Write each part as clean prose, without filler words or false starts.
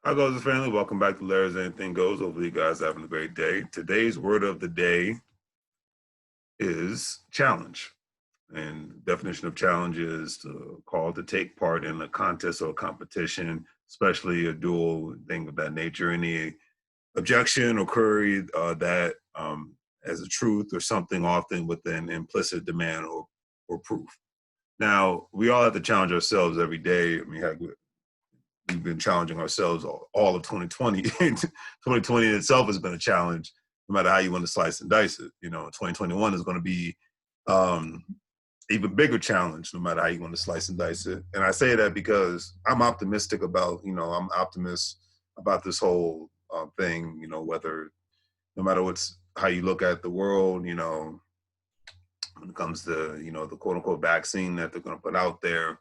Hi, guys, family. Welcome back to Larry's Anything Goes. Hopefully, you guys are having a great day. Today's word of the day is challenge. And definition of challenge is to call to take part in a contest or a competition, especially a duel, thing of that nature. Any objection or query that as a truth or something often with an implicit demand or proof. Now, we all have to challenge ourselves every day. I mean, heck, we've been challenging ourselves all of 2020. 2020 in itself has been a challenge, no matter how you want to slice and dice it. 2021 is going to be um, even bigger challenge, no matter how you want to slice and dice it. And I say that because I'm optimistic about, I'm optimist about this whole thing. Whether no matter how you look at the world, when it comes to the quote unquote vaccine that they're going to put out there,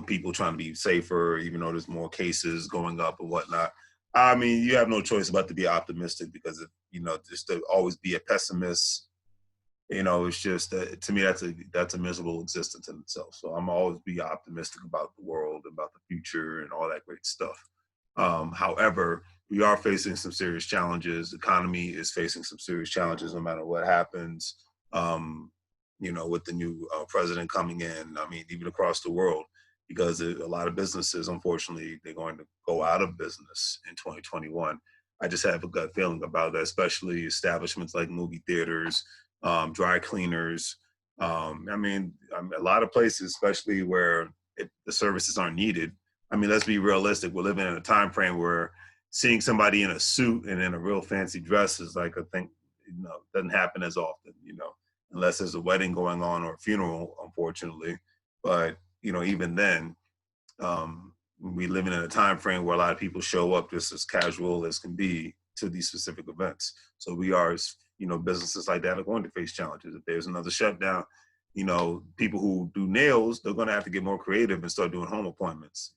people trying to be safer, even though there's more cases going up and whatnot. I mean, you have no choice but to be optimistic because if just to always be a pessimist, it's just to me that's a miserable existence in itself. So I'm always be optimistic about the world, about the future, and all that great stuff. However, we are facing some serious challenges. The economy is facing some serious challenges, no matter what happens. With the new president coming in, I mean, even across the world, because a lot of businesses, unfortunately, they're going to go out of business in 2021. I just have a gut feeling about that, especially establishments like movie theaters, dry cleaners. A lot of places, especially where the services aren't needed. I mean, let's be realistic. We're living in a time frame where seeing somebody in a suit and in a real fancy dress is like a thing, doesn't happen as often, unless there's a wedding going on or a funeral, unfortunately. But, even then, we live in a time frame where a lot of people show up just as casual as can be to these specific events. So we are, businesses like that are going to face challenges. If there's another shutdown, people who do nails, they're going to have to get more creative and start doing home appointments.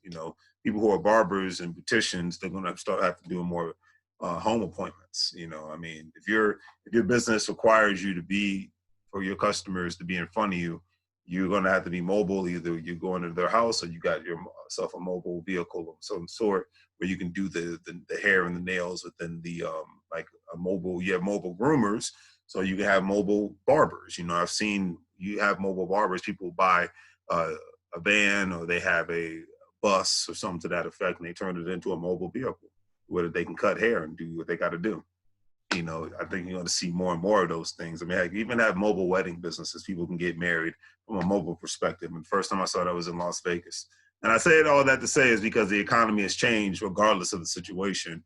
People who are barbers and beauticians, they're going to have to do more home appointments. I mean, if your business requires you to be for your customers to be in front of you, you're going to have to be mobile. Either you're going to their house or you got yourself a mobile vehicle of some sort where you can do the hair and the nails within the like a mobile. You have mobile groomers, so you can have mobile barbers. I've seen you have mobile barbers. People buy a van or they have a bus or something to that effect, and they turn it into a mobile vehicle where they can cut hair and do what they got to do. I think you're going to see more and more of those things. I mean, I even have mobile wedding businesses. People can get married from a mobile perspective. And the first time I saw that was in Las Vegas. And I say all that to say is because the economy has changed regardless of the situation,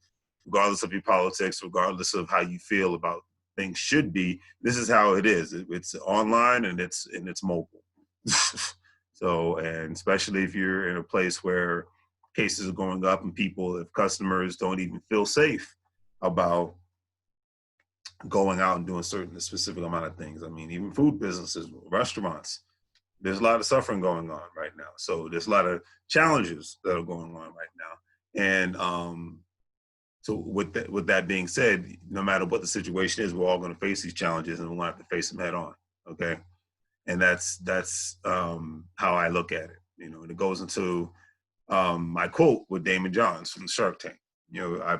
regardless of your politics, regardless of how you feel about things should be. This is how it is. It's online and it's mobile. So, and especially if you're in a place where cases are going up and if customers don't even feel safe about going out and doing certain specific amount of things. I mean, even food businesses, restaurants, there's a lot of suffering going on right now. So there's a lot of challenges that are going on right now. And so with that being said, no matter what the situation is, we're all going to face these challenges and we're going to have to face them head on. Okay. And that's how I look at it. And it goes into my quote with Daymond Johns from Shark Tank. I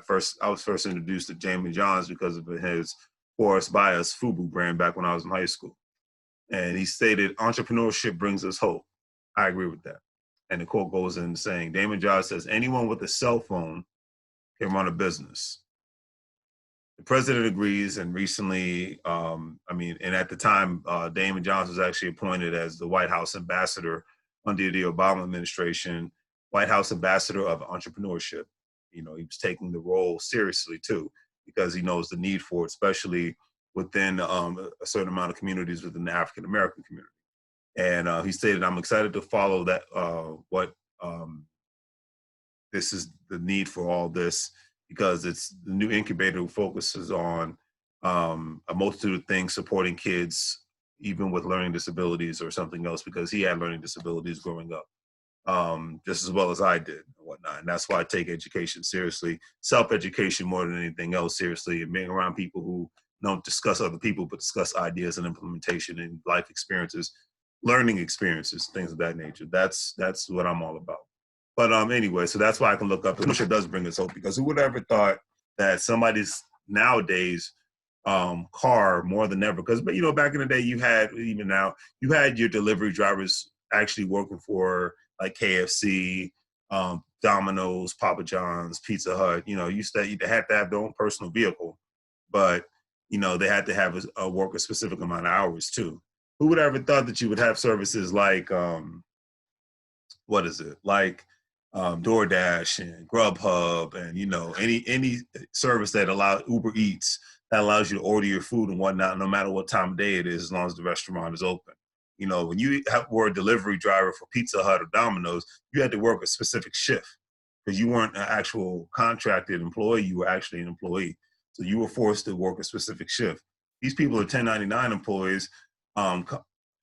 was first introduced to Daymond Johns because of his Forest Bias FUBU brand back when I was in high school. And he stated, entrepreneurship brings us hope. I agree with that. And the quote goes in saying, Daymond Johns says, anyone with a cell phone can run a business. The president agrees, and recently, and at the time, Daymond Johns was actually appointed as the White House ambassador under the Obama administration, White House ambassador of entrepreneurship. He was taking the role seriously too, because he knows the need for it, especially within a certain amount of communities within the African American community. And he stated, I'm excited to follow that, this is the need for all this, because it's the new incubator who focuses on a multitude of things supporting kids, even with learning disabilities or something else, because he had learning disabilities growing up. Just as well as I did and whatnot. And that's why I take education seriously, self-education more than anything else seriously, and being around people who don't discuss other people, but discuss ideas and implementation and life experiences, learning experiences, things of that nature. That's what I'm all about. But anyway, so that's why I can look up. It does bring us hope, because who would ever thought that somebody's nowadays car more than ever? Because you know, back in the day, you had, even now, you had your delivery drivers actually working for like KFC, Domino's, Papa John's, Pizza Hut. You know, they had to have their own personal vehicle, but you know, they had to have work a specific amount of hours too. Who would ever thought that you would have services like what is it, like DoorDash and Grubhub, and you know, any service that allows, Uber Eats, that allows you to order your food and whatnot, no matter what time of day it is, as long as the restaurant is open. You know, when you were a delivery driver for Pizza Hut or Domino's, you had to work a specific shift because you weren't an actual contracted employee; you were actually an employee. So you were forced to work a specific shift. These people are 1099 employees, um,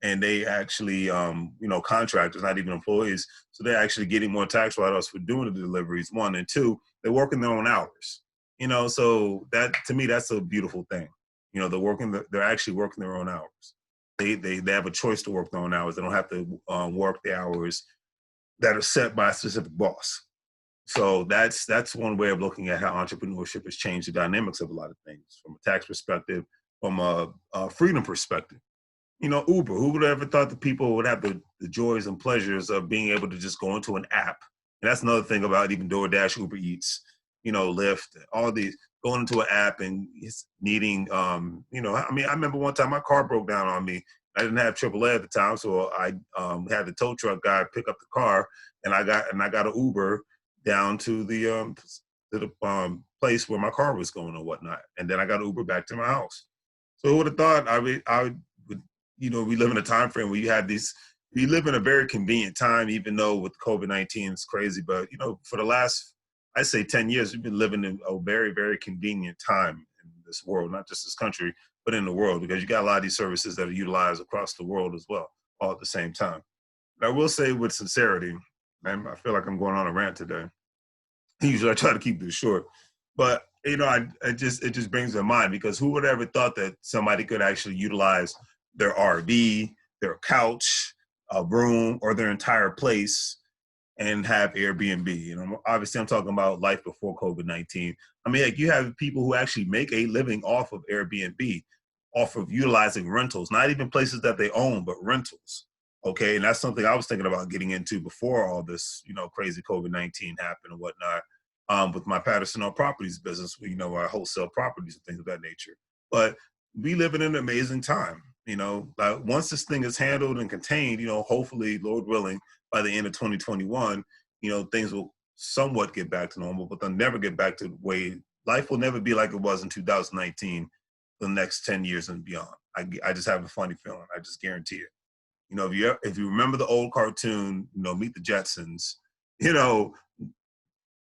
and they actually, you know, contractors, not even employees. So they're actually getting more tax write-offs for doing the deliveries, one. And two, they're working their own hours. You know, so that, to me, that's a beautiful thing. You know, they're actually working their own hours. They have a choice to work their own hours. They don't have to work the hours that are set by a specific boss. So that's one way of looking at how entrepreneurship has changed the dynamics of a lot of things, from a tax perspective, from a freedom perspective. You know, Uber, who would have ever thought that people would have the joys and pleasures of being able to just go into an app? And that's another thing about even DoorDash, Uber Eats, you know, Lyft, all these, going into an app and it's needing, you know, I mean, I remember one time my car broke down on me. I didn't have AAA at the time, so I had the tow truck guy pick up the car, and I got an Uber down to the place where my car was going or whatnot, and then I got an Uber back to my house. So who would have thought I would, you know, we live in a time frame where you have these, we live in a very convenient time, even though with COVID-19 it's crazy. But, you know, for the last, I say 10 years, we've been living in a very, very convenient time in this world, not just this country, but in the world, because you got a lot of these services that are utilized across the world as well, all at the same time. But I will say with sincerity, man, I feel like I'm going on a rant today. Usually I try to keep this short, but you know, it just brings to mind, because who would ever thought that somebody could actually utilize their RV, their couch, a room, or their entire place and have Airbnb? You know, obviously I'm talking about life before COVID-19. I mean, like, you have people who actually make a living off of Airbnb, off of utilizing rentals, not even places that they own, but rentals. Okay. And that's something I was thinking about getting into before all this, you know, crazy COVID-19 happened and whatnot, with my Patterson on Properties business, you know, our wholesale properties and things of that nature. But we live in an amazing time. You know, once this thing is handled and contained, you know, hopefully, Lord willing, by the end of 2021, you know, things will somewhat get back to normal, but they'll never get back to the way life will never be like it was in 2019, the next 10 years and beyond. I just have a funny feeling. I just guarantee it. You know, if you remember the old cartoon, you know, Meet the Jetsons, you know,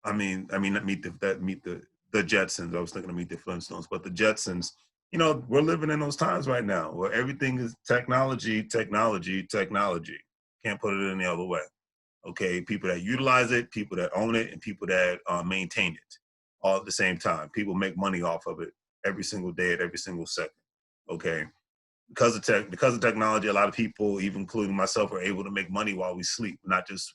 not meet the Jetsons. I was thinking of Meet the Flintstones, but the Jetsons. You know, we're living in those times right now where everything is technology, technology, technology. Can't put it any other way. Okay, people that utilize it, people that own it, and people that maintain it, all at the same time. People make money off of it every single day at every single second. Okay, because of technology, a lot of people, even including myself, are able to make money while we sleep, not just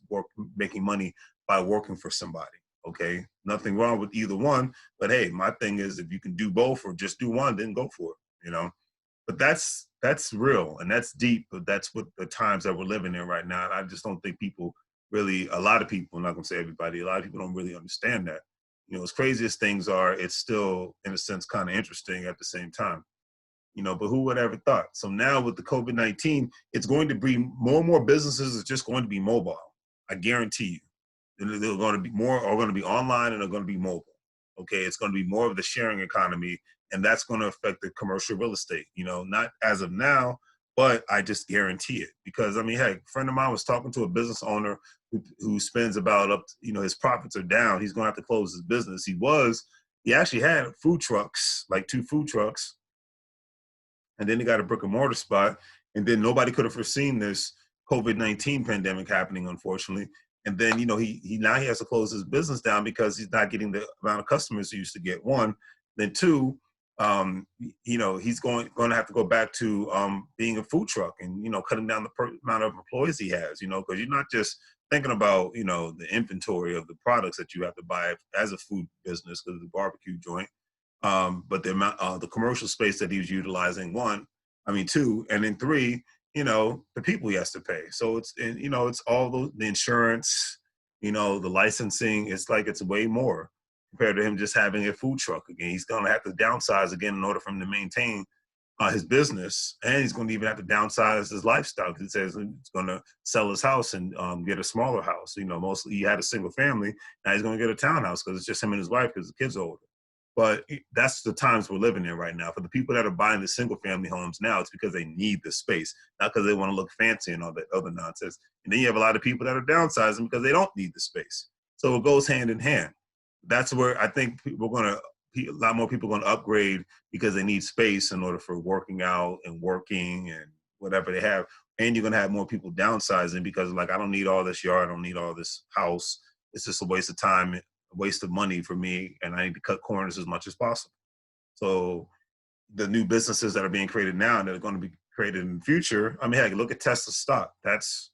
making money by working for somebody. Okay, nothing wrong with either one, but hey, my thing is, if you can do both or just do one, then go for it. You know, but that's real and that's deep. But that's what the times that we're living in right now. And I just don't think people really, a lot of people, I'm not gonna say everybody, a lot of people don't really understand that. You know, as crazy as things are, it's still, in a sense, kind of interesting at the same time. You know, but who would ever thought? So now with the COVID-19, it's going to be more and more businesses are just going to be mobile. I guarantee you. They're going to be more, are going to be online, and they're going to be mobile. Okay, it's going to be more of the sharing economy, and that's going to affect the commercial real estate. You know, not as of now, but I just guarantee it, because I mean, hey, a friend of mine was talking to a business owner who spends about you know, his profits are down. He's going to have to close his business. He actually had food trucks, like 2 food trucks, and then he got a brick and mortar spot, and then nobody could have foreseen this COVID-19 pandemic happening, unfortunately. And then, you know, he now he has to close his business down because he's not getting the amount of customers he used to get. One, then two, you know, he's going to have to go back to being a food truck, and you know, cutting down the amount of employees he has. You know, because you're not just thinking about, you know, the inventory of the products that you have to buy as a food business, because the barbecue joint. But the amount, the commercial space that he was utilizing, one, I mean, two, and then three, you know, the people he has to pay. So it's, and you know, it's all the insurance, you know, the licensing. It's like it's way more compared to him just having a food truck again. He's gonna have to downsize again in order for him to maintain his business, and he's going to even have to downsize his lifestyle because he says he's going to sell his house and get a smaller house. You know, mostly he had a single family. Now he's going to get a townhouse because it's just him and his wife because the kids are older. But that's the times we're living in right now. For the people that are buying the single family homes now, it's because they need the space, not because they want to look fancy and all that other nonsense. And then you have a lot of people that are downsizing because they don't need the space. So it goes hand in hand. That's where I think we're going to, a lot more people are going to upgrade because they need space in order for working out and working and whatever they have. And you're going to have more people downsizing because, like, I don't need all this yard, I don't need all this house. It's just a waste of time, a waste of money for me, and I need to cut corners as much as possible. So the new businesses that are being created now and that are going to be created in the future, I mean, heck, look at Tesla stock. That's,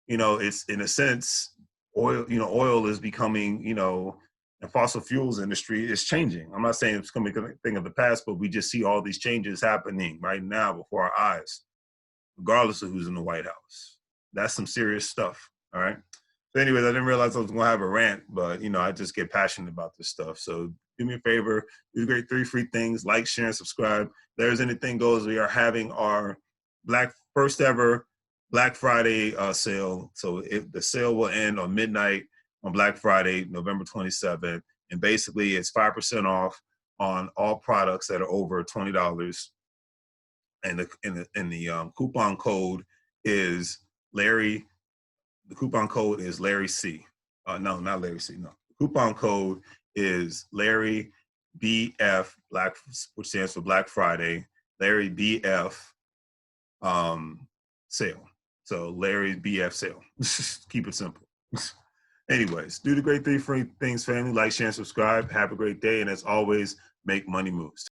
you know, it's in a sense, oil, you know, oil is becoming, you know, the fossil fuels industry is changing. I'm not saying it's going to be a thing of the past, but we just see all these changes happening right now before our eyes, regardless of who's in the White House. That's some serious stuff. All right. So anyways, I didn't realize I was going to have a rant, but, you know, I just get passionate about this stuff. So do me a favor, do the great 3 free things, like, share, and subscribe. There's Anything Goes. We are having our first ever Black Friday sale. So the sale will end on midnight on Black Friday, November 27th. And basically it's 5% off on all products that are over $20. And the coupon code is Larry. The coupon code is Larry C. No, not Larry C. No, the coupon code is Larry BF Black, which stands for Black Friday. Larry BF sale. So Larry BF sale. Keep it simple. Anyways, do the great 3 free things, family. Like, share, and subscribe. Have a great day. And as always, make money moves.